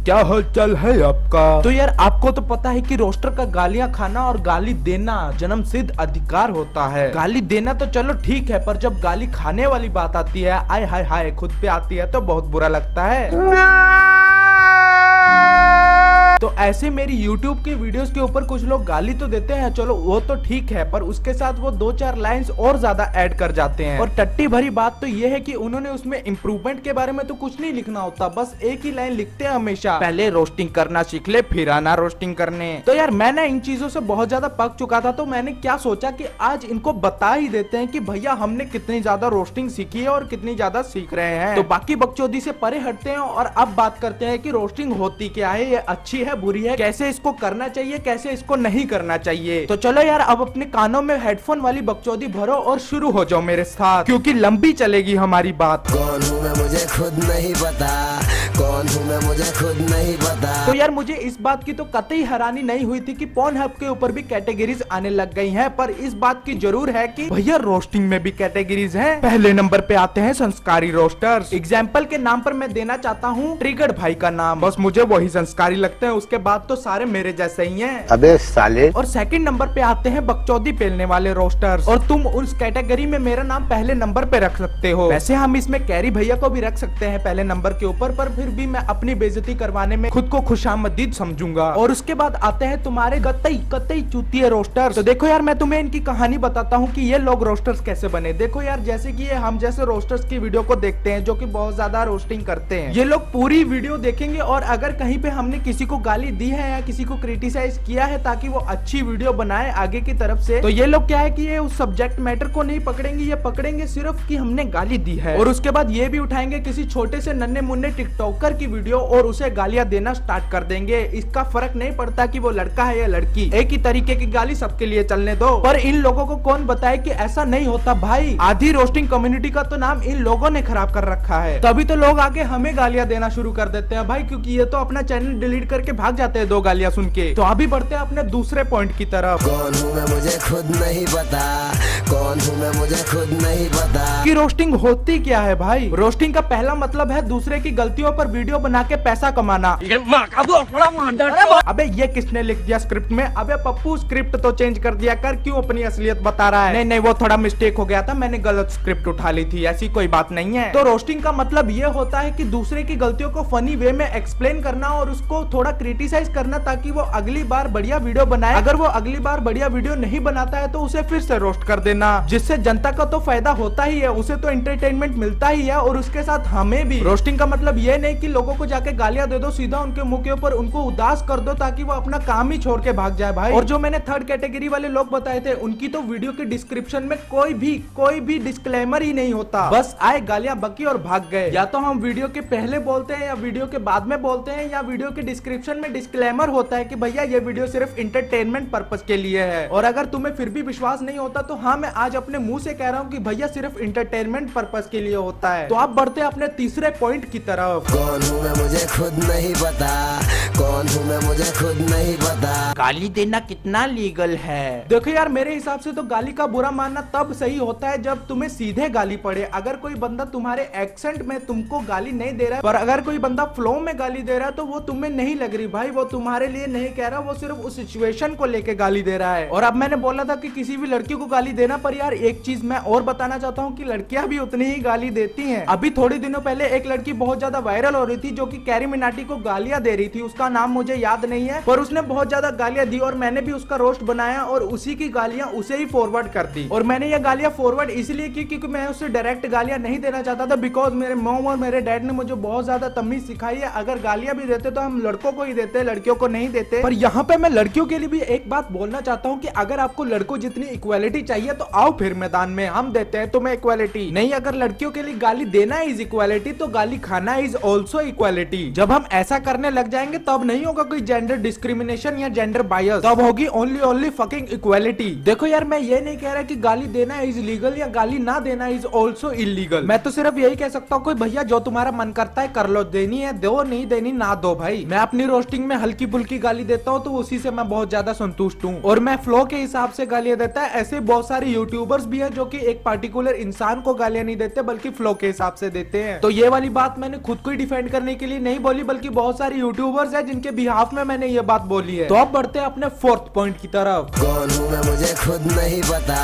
क्या हाल चाल है आपका। तो यार आपको तो पता है कि रोस्टर का गालियां खाना और गाली देना जन्मसिद्ध अधिकार होता है। गाली देना तो चलो ठीक है, पर जब गाली खाने वाली बात आती है, आय हाय हाय, खुद पे आती है तो बहुत बुरा लगता है। तो ऐसे मेरी YouTube के वीडियोस के ऊपर कुछ लोग गाली तो देते हैं, चलो वो तो ठीक है, पर उसके साथ वो 2-4 लाइंस और ज्यादा ऐड कर जाते हैं। और टट्टी भरी बात तो ये है कि उन्होंने उसमें इम्प्रूवमेंट के बारे में तो कुछ नहीं लिखना होता, बस एक ही लाइन लिखते हैं हमेशा, पहले रोस्टिंग करना सीख ले फिर आना रोस्टिंग करने। तो यार मैं ना इन चीजों से बहुत ज्यादा पक चुका था, तो मैंने क्या सोचा कि आज इनको बता ही देते हैं कि भैया हमने कितनी ज्यादा रोस्टिंग सीखी है और कितनी ज्यादा सीख रहे हैं। तो बाकी बकचोदी से परे हटते हैं और अब बात करते हैं कि रोस्टिंग होती क्या है, ये अच्छी है बुरी है, कैसे इसको करना चाहिए कैसे इसको नहीं करना चाहिए। तो चलो यार अब अपने कानों में हेडफोन वाली बकचोदी भरो और शुरू हो जाओ मेरे साथ, क्योंकि लंबी चलेगी हमारी बात। कौन हूँ मैं मुझे खुद नहीं पता, कौन हूँ मैं मुझे खुद नहीं पता। तो यार मुझे इस बात की तो कतई हैरानी नहीं हुई थी कि पोर्नहब के ऊपर भी कैटेगरीज आने लग गई हैं, पर इस बात की जरूर है कि भैया रोस्टिंग में भी कैटेगरीज हैं। पहले नंबर पे आते हैं संस्कारी रोस्टर्स। एग्जाम्पल के नाम पर मैं देना चाहता हूँ ट्रिगर्ड भाई का नाम, बस मुझे वही संस्कारी लगते हैं, उसके बाद तो सारे मेरे जैसे ही हैं। अबे साले। और सेकंड नंबर पे आते हैं बकचोदी पेलने वाले रोस्टर्स, और तुम उस कैटेगरी में मेरा नाम पहले नंबर पे रख सकते हो। वैसे हम इसमें कैरी भैया को भी रख सकते हैं पहले नंबर के ऊपर, पर फिर भी मैं अपनी बेइज्जती करवाने में खुद को खुशामदीद समझूंगा। और उसके बाद आते हैं तुम्हारे कतई चूतिए रोस्टर्स। तो देखो यार मैं तुम्हें इनकी कहानी बताता हूँ कि ये लोग रोस्टर्स कैसे बने। देखो यार जैसे कि ये हम जैसे रोस्टर्स की वीडियो को देखते हैं जो कि बहुत ज्यादा रोस्टिंग करते हैं, ये लोग पूरी वीडियो देखेंगे और अगर कहीं पे हमने किसी को गाली दी है या किसी को क्रिटिसाइज किया है ताकि वो अच्छी वीडियो बनाए आगे की तरफ से, तो ये लोग क्या है कि ये उस सब्जेक्ट मैटर को नहीं पकड़ेंगे, ये पकड़ेंगे सिर्फ कि हमने गाली दी है। और उसके बाद ये भी उठाएंगे किसी छोटे से नन्हे मुन्ने टिकटॉकर की वीडियो और उसे गालियां देना स्टार्ट कर देंगे। इसका फर्क नहीं पड़ता कि वो लड़का है या लड़की, एक ही तरीके की गाली सबके लिए चलने दो। पर इन लोगों को कौन बताए कि ऐसा नहीं होता भाई। आधी रोस्टिंग कम्युनिटी का तो नाम इन लोगों ने खराब कर रखा है, तभी तो लोग आके हमें गालियां देना शुरू कर देते हैं भाई, क्योंकि ये तो अपना चैनल डिलीट करके भाग जाते हैं 2 गालियां सुन के। तो अभी बढ़ते हैं अपने दूसरे पॉइंट की तरफ। कौन हूँ मैं मुझे खुद नहीं पता, कौन हूँ मैं मुझे खुद नहीं पता। कि रोस्टिंग होती क्या है भाई। रोस्टिंग का पहला मतलब है दूसरे की गलतियों पर वीडियो बना के पैसा कमाना। अबे ये किसने लिख दिया स्क्रिप्ट में, अबे पप्पू स्क्रिप्ट तो चेंज कर दिया कर, क्यों अपनी असलियत बता रहा है। नहीं नहीं वो थोड़ा मिस्टेक हो गया था, मैंने गलत स्क्रिप्ट उठा ली थी, ऐसी कोई बात नहीं है। तो रोस्टिंग का मतलब ये होता है कि दूसरे की गलतियों को फनी वे में एक्सप्लेन करना और उसको थोड़ा क्रिटिसाइज करना ताकि वो अगली बार बढ़िया वीडियो बनाए। अगर वो अगली बार बढ़िया वीडियो नहीं बनाता है तो उसे फिर से रोस्ट कर देना, जिससे जनता का तो फायदा होता ही है, उसे तो एंटरटेनमेंट मिलता ही है और उसके साथ हमें भी। रोस्टिंग का मतलब ये नहीं कि लोगों को जाके गालियां दे दो, सीधा उनके मुंह के ऊपर उनको उदास कर दो ताकि वो अपना काम ही छोड़ के भाग जाए भाई। और जो मैंने थर्ड कैटेगरी वाले लोग बताए थे उनकी तो वीडियो के डिस्क्रिप्शन में कोई भी डिस्क्लेमर ही नहीं होता, बस आए गालियां बकी और भाग गए। या तो हम वीडियो के पहले बोलते हैं या वीडियो के बाद में बोलते हैं, या वीडियो के डिस्क्रिप्शन में डिस्क्लेमर होता है कि भैया ये वीडियो सिर्फ इंटरटेनमेंट पर्पस के लिए है। और अगर तुम्हें फिर भी विश्वास नहीं होता तो हाँ मैं आज अपने मुंह से कह रहा हूँ कि भैया सिर्फ इंटरटेनमेंट पर्पस के लिए होता है। तो आप बढ़ते हैं अपने तीसरे पॉइंट की तरफ। कौन हूँ मैं मुझे खुद नहीं पता, कौन हूँ मैं मुझे खुद नहीं पता। गाली देना कितना लीगल है। देखो यार मेरे हिसाब से तो गाली का बुरा मानना तब सही होता है जब तुम्हें सीधे गाली पड़े। अगर कोई बंदा तुम्हारे एक्सेंट में तुमको गाली नहीं दे रहा है, पर अगर कोई बंदा फ्लो में गाली दे रहा है तो वो तुम्हें नहीं लग रही भाई, वो तुम्हारे लिए नहीं कह रहा, वो सिर्फ उस सिचुएशन को लेके गाली दे रहा है। और अब मैंने बोला था कि किसी भी लड़की को गाली देना, पर यार एक चीज मैं और बताना चाहता हूँ कि लड़कियां भी उतनी ही गाली देती हैं। अभी थोड़े दिनों पहले एक लड़की बहुत ज्यादा वायरल हो रही थी जो कि कैरी मिनाटी को गालियां दे रही थी, उसका नाम मुझे याद नहीं है, पर उसने बहुत ज्यादा गालियां दी और मैंने भी उसका रोस्ट बनाया और उसी की गालियां उसे ही फॉरवर्ड कर दी। और मैंने ये गालियां फॉरवर्ड इसलिए की क्योंकि मैं उसे डायरेक्ट गालियां नहीं देना चाहता था, बिकॉज मेरे मॉम और मेरे डैड ने मुझे बहुत ज्यादा तमीज सिखाई है, अगर गालियां भी देते तो हम लड़कों को ही देते, लड़कियों को नहीं देते। पर यहाँ पे मैं लड़कियों के लिए भी एक बात बोलना चाहता हूँ कि अगर आपको लड़कों जितनी इक्वालिटी चाहिए तो आओ फिर मैदान में, हम देते हैं तुम्हें इक्वालिटी। नहीं अगर लड़कियों के लिए गाली देना इज इक्वालिटी तो गाली खाना इज ऑल्सो इक्वालिटी। जब हम ऐसा करने लग जाएंगे तब नहीं होगा कोई जेंडर डिस्क्रिमिनेशन या जेंडर बायस, तब होगी ओनली फकिंग इक्वालिटी। देखो यार मैं ये नहीं कह रहा कि गाली देना इज लीगल या गाली ना देना इज ऑल्सो इलीगल, मैं तो सिर्फ यही कह सकता हूँ कि भैया जो तुम्हारा मन करता है कर लो, देनी है दो, नहीं देनी ना दो भाई। मैं अपनी रोस्टिंग में हल्की फुल्की गाली देता हूँ तो उसी से मैं बहुत ज्यादा संतुष्ट हूँ, और मैं फ्लो के हिसाब से गालियां देता है। ऐसे बहुत सारे यूट्यूबर्स भी हैं जो कि एक पार्टिकुलर इंसान को गालियां नहीं देते बल्कि फ्लो के हिसाब से देते हैं। तो ये वाली बात मैंने खुद को ही डिफेंड करने के लिए नहीं बोली, बल्कि बहुत सारे यूट्यूबर्स हैं जिनके बिहाफ में मैंने ये बात बोली है। तो अब बढ़ते हैं अपने फोर्थ पॉइंट की तरफ। कौन हूँ मैं मुझे खुद नहीं पता,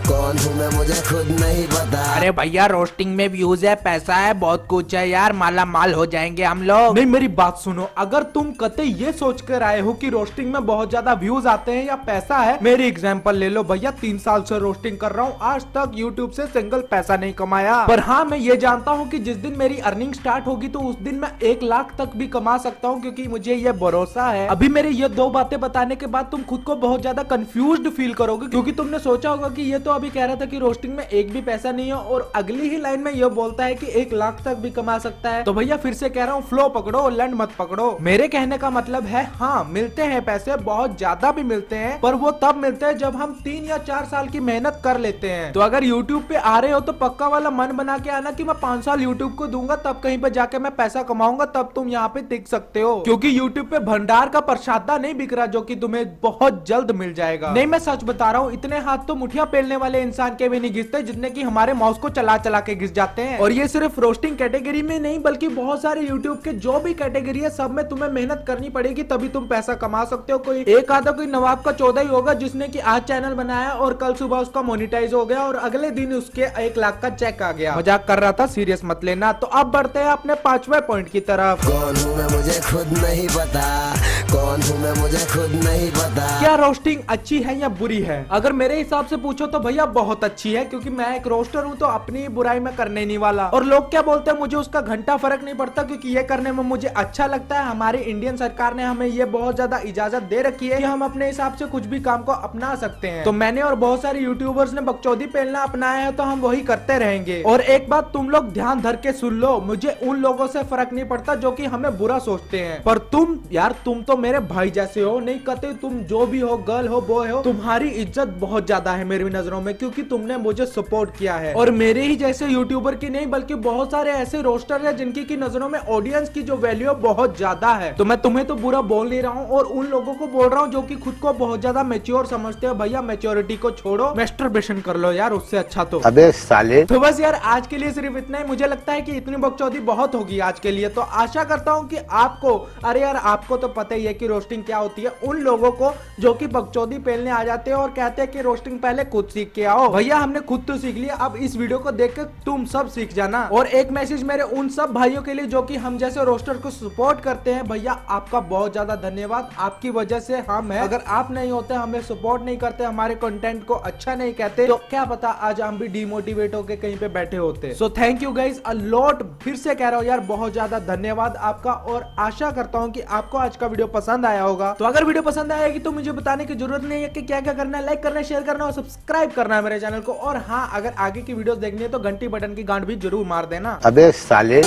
कौन हूँ मैं मुझे खुद नहीं पता। अरे भैया रोस्टिंग में व्यूज है, पैसा है, बहुत कुछ है यार, माला माल हो जाएंगे हम लोग। नहीं, मेरी बात सुनो, अगर तुम कते ये सोच कर आए हो कि रोस्टिंग में बहुत ज्यादा व्यूज आते हैं या पैसा है, मेरी एग्जांपल ले लो भैया। 3 साल से रोस्टिंग कर रहा हूँ, आज तक यूट्यूब से सिंगल पैसा नहीं कमाया। पर हाँ, मैं ये जानता हूँ कि जिस दिन मेरी अर्निंग स्टार्ट होगी तो उस दिन मैं 1 लाख तक भी कमा सकता हूँ, क्योंकि मुझे ये भरोसा है। अभी मेरे ये 2 बातें बताने के बाद तुम खुद को बहुत ज्यादा कंफ्यूज्ड फील करोगे, क्योंकि तुमने सोचा होगा कि ये तो अभी कह रहा था कि रोस्टिंग में एक भी पैसा नहीं है, और अगली ही लाइन में ये बोलता है कि 1 लाख तक भी कमा सकता है। तो भैया फिर से कह रहा हूँ, फ्लो पकड़ो, लैंड मत पकड़ो। मेरे कहने का मतलब है, हाँ मिलते हैं पैसे, बहुत ज्यादा भी मिलते हैं, पर वो तब मिलते हैं जब हम 3 या 4 साल की मेहनत कर लेते हैं। तो अगर यूट्यूब पे आ रहे हो तो पक्का वाला मन बना के आना कि मैं 5 साल यूट्यूब को दूंगा, तब कहीं पे जाके मैं पैसा कमाऊंगा, तब तुम यहाँ पे टिक सकते हो। क्योंकि यूट्यूब पे भंडार का प्रसादा नहीं बिक रहा जो कि तुम्हें बहुत जल्द मिल जाएगा। नहीं, मैं सच बता रहा हूँ, इतने हाथ तो मुठिया पेलने वाले इंसान के भी नहीं घिसते जितने की हमारे माउस को चला चला के घिस जाते हैं। और ये सिर्फ रोस्टिंग कैटेगरी में नहीं, बल्कि बहुत सारे यूट्यूब के जो भी कैटेगरी है, सब में तुम्हें मेहनत करनी पड़ेगी, तभी तुम पैसा कमा सकते हो। कोई एक आधा कोई नवाब का 14 ही होगा जिसने कि आज चैनल बनाया और कल सुबह उसका मोनिटाइज हो गया और अगले दिन उसके 1 लाख का चेक आ गया। मजाक कर रहा था, सीरियस मत लेना। तो अब बढ़ते हैं अपने 5वें पॉइंट की तरफ। कौन हूँ मैं मुझे खुद नहीं पता, कौन हूँ मैं मुझे खुद नहीं पता। क्या रोस्टिंग अच्छी है या बुरी है? अगर मेरे हिसाब से पूछो तो भैया बहुत अच्छी है, क्योंकि मैं एक रोस्टर हूँ तो अपनी बुराई में करने नहीं वाला। और लोग क्या बोलते हैं मुझे उसका घंटा फर्क नहीं पड़ता, क्योंकि ये करने में मुझे अच्छा लगता है। हमारी इंडियन सरकार ने हमें ये बहुत ज्यादा इजाजत दे रखी है कि हम अपने हिसाब से कुछ भी काम को अपना सकते हैं। तो मैंने और बहुत सारे यूट्यूबर्स ने बकचोदी पेलना अपनाया है, तो हम वही करते रहेंगे। और एक बात तुम लोग ध्यान धर के सुन लो, मुझे उन लोगों से फर्क नहीं पड़ता जो कि हमें बुरा सोचते हैं, पर तुम यार, तुम तो मेरे भाई जैसे हो। नहीं कहते तुम जो भी हो, गर्ल हो बॉय हो, तुम्हारी इज्जत बहुत ज्यादा है मेरी नजरों में, क्योंकि तुमने मुझे सपोर्ट किया है। और मेरे ही जैसे यूट्यूबर की नहीं, बल्कि बहुत सारे ऐसे रोस्टर है जिनकी की नजरों में ऑडियंस की जो वैल्यू बहुत ज्यादा है। तो मैं तुम्हें तो बुरा बोल नहीं रहा हूँ, और उन लोगों को बोल रहा हूँ जो कि खुद को बहुत ज्यादा मैच्योर समझते हो। भैया मैच्योरिटी को छोड़ो, मैस्टरबेशन कर लो यार, उससे अच्छा तो। अबे साले। तो बस यार आज के लिए सिर्फ इतना ही। मुझे लगता है कि इतनी बकचोदी बहुत होगी आज के लिए। तो आशा करता हूँ कि आपको, अरे यार आपको तो पता ही है कि रोस्टिंग क्या होती है। उन लोगों को जो कि बकचोदी पेलने आ जाते हैं और कहते हैं कि रोस्टिंग पहले खुद सीख के आओ, भैया हमने खुद तो सीख लिया, अब इस वीडियो को देख के तुम सब सीख जाना। और एक मैसेज मेरे उन सब भाइयों के लिए जो कि हम जैसे रोस्टर को सपोर्ट करते हैं, भैया आपका बहुत ज्यादा धन्यवाद। आपकी वजह से हम हैं, अगर आप नहीं होते, हमें सपोर्ट नहीं करते, हमारे कंटेंट को अच्छा नहीं कहते, तो क्या पता आज हम भी डिमोटिवेट होके कहीं पे बैठे होते। So thank you guys a lot. फिर से कह रहा हूँ यार, बहुत ज्यादा धन्यवाद आपका। और आशा करता हूँ कि आपको आज का वीडियो पसंद आया होगा। तो अगर वीडियो पसंद आएगी तो मुझे बताने की जरूरत नहीं है कि क्या क्या करना है, लाइक करना है, शेयर करना और सब्सक्राइब करना है मेरे चैनल को। और हाँ, अगर आगे की वीडियोस देखनी है तो घंटी बटन की गांठ भी जरूर मार देना। अबे साले।